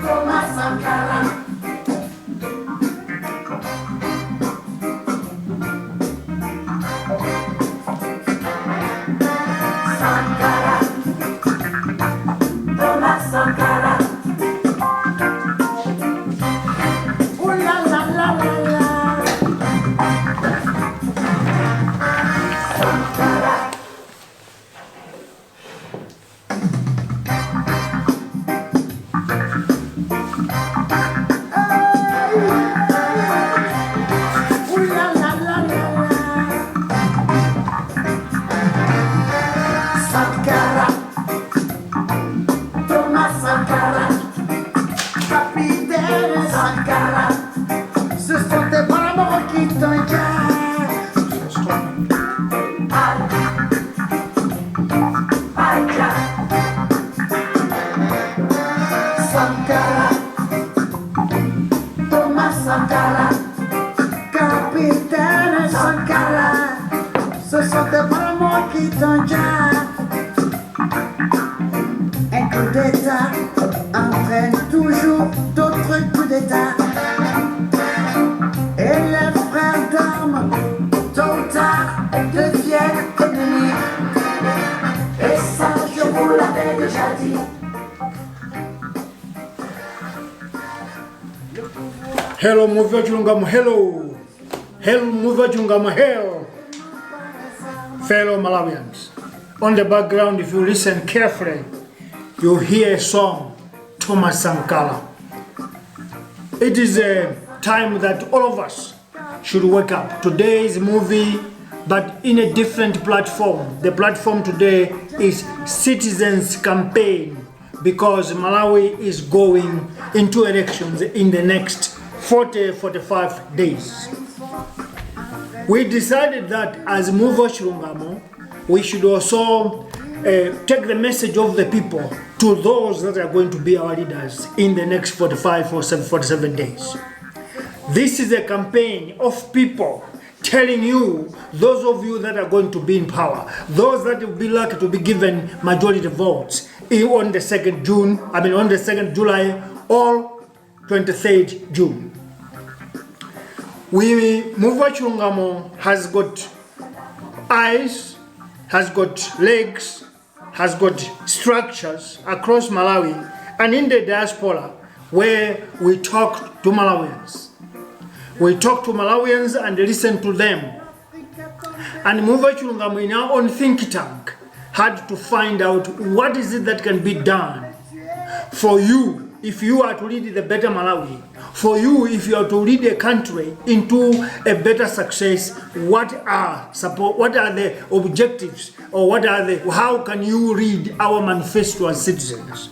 Thomas Sankara. Sankara. Ooh la la la la la. Sankara. Ooh la la la la la. Sankara. Sankara, capitaine Sankara, ce sont tes bras qui t'engagent. Sankara, Thomas Sankara, capitaine Sankara, ce sont tes bras qui t'engagent. Un coup d'état entraîne toujours d'autres coups d'état. Et les frères d'armes, tôt ou tard, deviennent ennemis. Et ça, je vous l'avais déjà dit. Hello, Muvi Wachilungamo, hello. Hello, Muvi Wachilungamo, hello. Fellow Malawians. On the background, if you listen carefully, you hear a song, Thomas Sankara. It is a time that all of us should wake up. Today's movie, but in a different platform. The platform today is Citizens Campaign, because Malawi is going into elections in the next 40-45 days. We decided that as Muvi Wachilungamo, we should also take the message of the people to those that are going to be our leaders in the next 45 or 47 days. This is a campaign of people telling you, those of you that are going to be in power, those that will be lucky to be given majority votes on the 2nd July or 23rd June. Muvi Wachilungamo has got eyes, has got legs, has got structures across Malawi and in the diaspora, where we talk to Malawians. We talk to Malawians and listen to them. And Muvi Wachilungamo, in our own think tank, had to find out what is it that can be done for you if you are to lead the better Malawi, for you if you are to lead a country into a better success. What are the objectives, or how can you read our manifesto as citizens?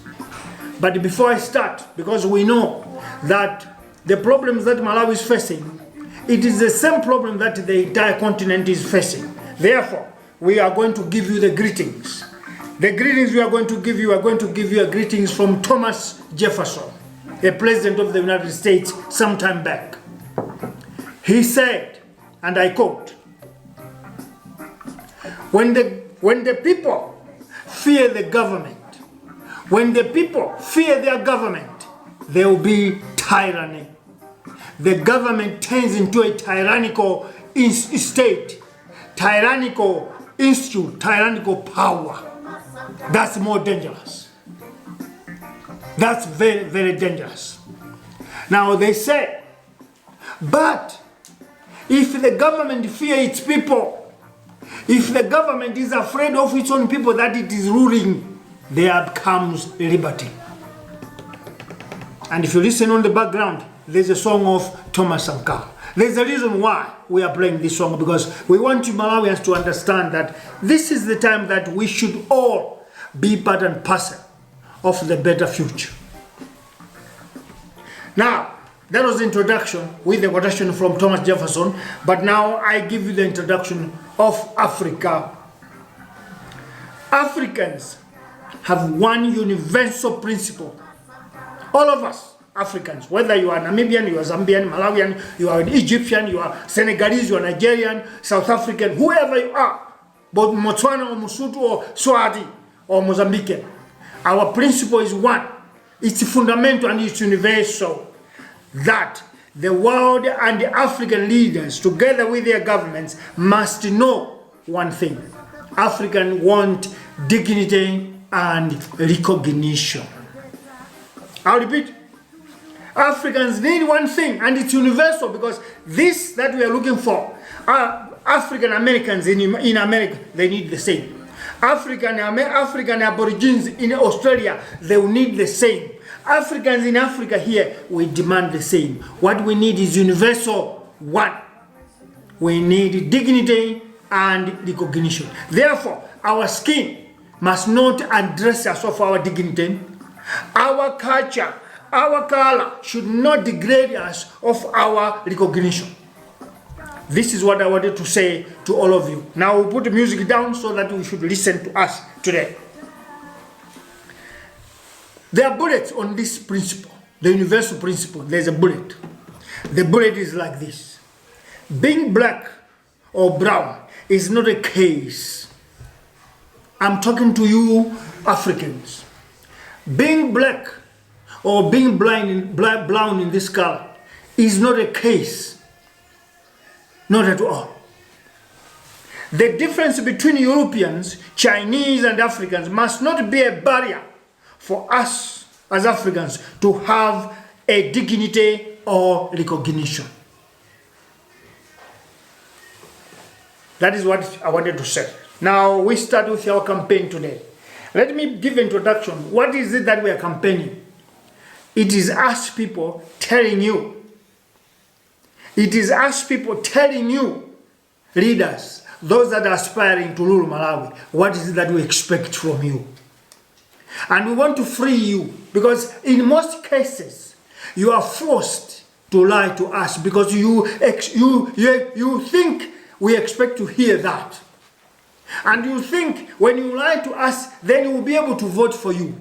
But before I start, because we know that the problems that Malawi is facing, it is the same problem that the entire continent is facing. Therefore, we are going to give you the greetings. The greetings we are going to give you a greetings from Thomas Jefferson, a president of the United States some time back. He said, and I quote, when the people fear the government, when the people fear their government, there will be tyranny. The government turns into a tyrannical state, tyrannical institute, tyrannical power. That's more dangerous. That's very, very dangerous. Now they say, but if the government fears its people, if the government is afraid of its own people that it is ruling, there comes liberty. And if you listen on the background, there's a song of Thomas Sankara. There's a reason why we are playing this song, because we want you Malawians to understand that this is the time that we should all be part and parcel of the better future. Now, that was the introduction with the quotation from Thomas Jefferson, but now I give you the introduction of Africa. Africans have one universal principle. All of us Africans, whether you are Namibian, you are Zambian, Malawian, you are Egyptian, you are Senegalese, you are Nigerian, South African, whoever you are, both Botswana or Lesotho or Swati or Mozambican, our principle is one. it's fundamental and it's universal that the world and the African leaders, together with their governments, must know one thing. Africans want dignity and recognition. I'll repeat. Africans need one thing, and it's universal, because this that we are looking for, African Americans in America, they need the same. African Aborigines in Australia, they will need the same. Africans in Africa here, we demand the same. What we need is universal one. We need dignity and recognition. Therefore, our skin must not address us of our dignity. Our culture, our color should not degrade us of our recognition. This is what I wanted to say to all of you. Now we'll put the music down so that we should listen to us today. There are bullets on this principle, the universal principle. There's a bullet. The bullet is like this. Being black or brown is not a case. I'm talking to you Africans. Being black or being brown in this color is not a case. Not at all. The difference between Europeans, Chinese and Africans must not be a barrier for us as Africans to have a dignity or recognition. That is what I wanted to say. Now we start with our campaign today. Let me give an introduction. What is it that we are campaigning? It is us people telling you. It is us people telling you, leaders, those that are aspiring to rule Malawi, what is it that we expect from you. And we want to free you, because in most cases, you are forced to lie to us because you think we expect to hear that. And you think when you lie to us, then we will be able to vote for you.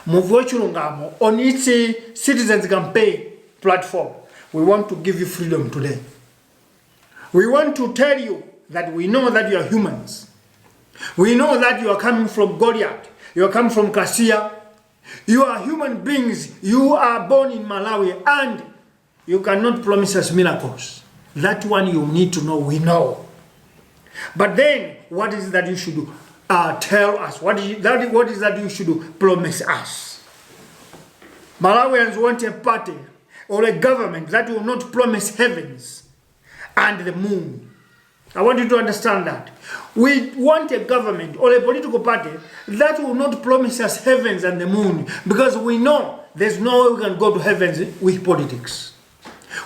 Muvi Wachilungamo, on its citizens campaign platform, we want to give you freedom today. We want to tell you that we know that you are humans. We know that you are coming from Goliath. You are coming from Kasia. You are human beings. You are born in Malawi, and you cannot promise us miracles. That one you need to know, we know. But then, what is that you should tell us? What is that you should promise us? Malawians want a party or a government that will not promise heavens and the moon. I want you to understand that. We want a government or a political party that will not promise us heavens and the moon, because we know there's no way we can go to heavens with politics.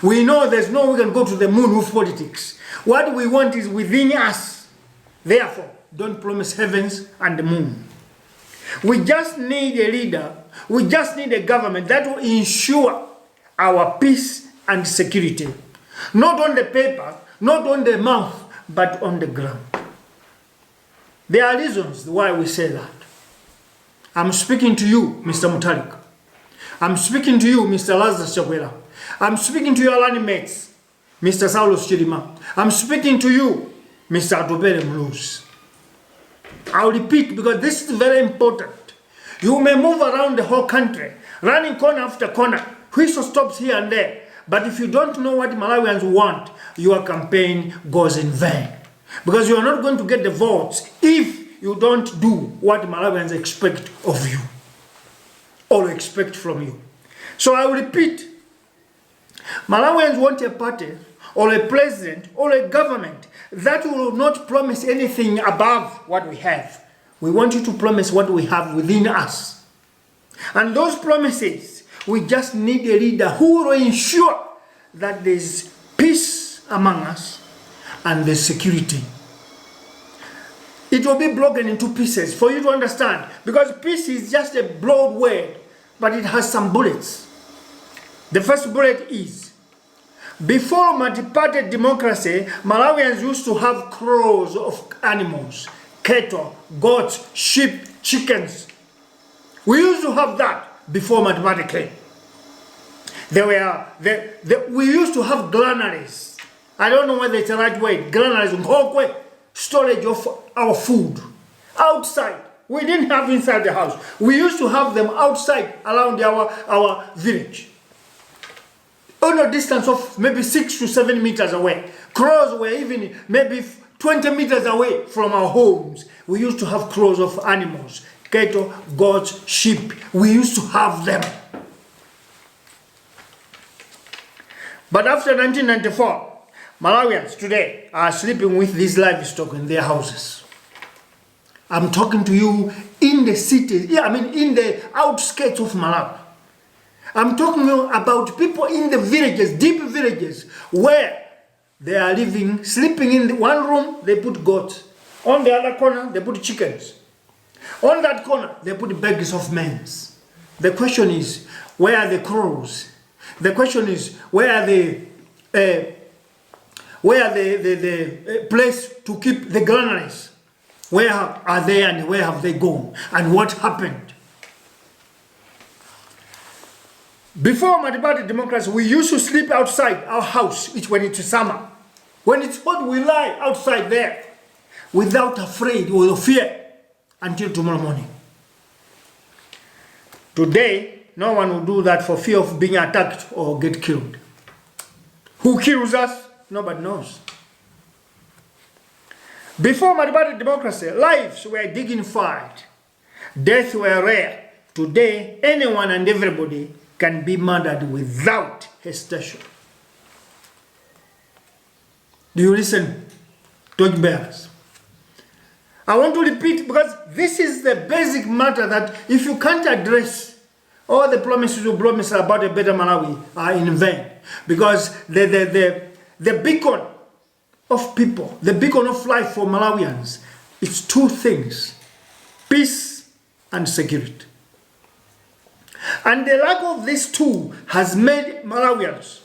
We know there's no way we can go to the moon with politics. What we want is within us. Therefore, don't promise heavens and the moon. We just need a leader. We just need a government that will ensure our peace and security. Not on the paper, not on the mouth, but on the ground. There are reasons why we say that. I'm speaking to you, Mr. Mutalik. I'm speaking to you, Mr. Lazarus Chakwera. I'm speaking to your running mates, Mr. Saulos Chirima. I'm speaking to you, Mr. Adobere Mluz. I'll repeat, because this is very important. You may move around the whole country, running corner after corner, whistle stops here and there. But if you don't know what Malawians want, your campaign goes in vain. Because you are not going to get the votes if you don't do what Malawians expect of you or expect from you. So I will repeat, Malawians want a party or a president or a government that will not promise anything above what we have. We want you to promise what we have within us. And those promises, we just need a leader who will ensure that there is peace among us and the security. It will be broken into pieces for you to understand, because peace is just a broad word, but it has some bullets. The first bullet is, before multi-party democracy, Malawians used to have crores of animals, cattle, goats, sheep, chickens. We used to have that before multi-party came. We used to have granaries. I don't know whether it's the right word. Granaries, storage of our food outside. We didn't have inside the house. We used to have them outside around our village. On a distance of maybe 6 to 7 meters away. Crows were even maybe 20 meters away from our homes. We used to have crows of animals, cattle, goats, sheep. We used to have them. But after 1994, Malawians today are sleeping with these livestock in their houses. I'm talking to you in the cities, in the outskirts of Malawi. I'm talking about people in the villages, deep villages, where they are living, sleeping in one room, they put goats. On the other corner, they put chickens. On that corner, they put bags of maize. The question is, where are the crows? The question is, where are the place to keep the granaries? Where are they and where have they gone? And what happened? Before Multi-Party Democracy, we used to sleep outside our house when it's summer. When it's hot, we lie outside there without afraid or fear until tomorrow morning. Today, no one will do that for fear of being attacked or get killed. Who kills us? Nobody knows. Before Multi-Party Democracy, lives were dignified. Deaths were rare. Today, anyone and everybody can be murdered without hesitation. Do you listen, torchbearers? I want to repeat, because this is the basic matter that if you can't address, all the promises you promise about a better Malawi are in vain. Because the beacon of people, the beacon of life for Malawians, it's two things: peace and security. And the lack of these two has made Malawians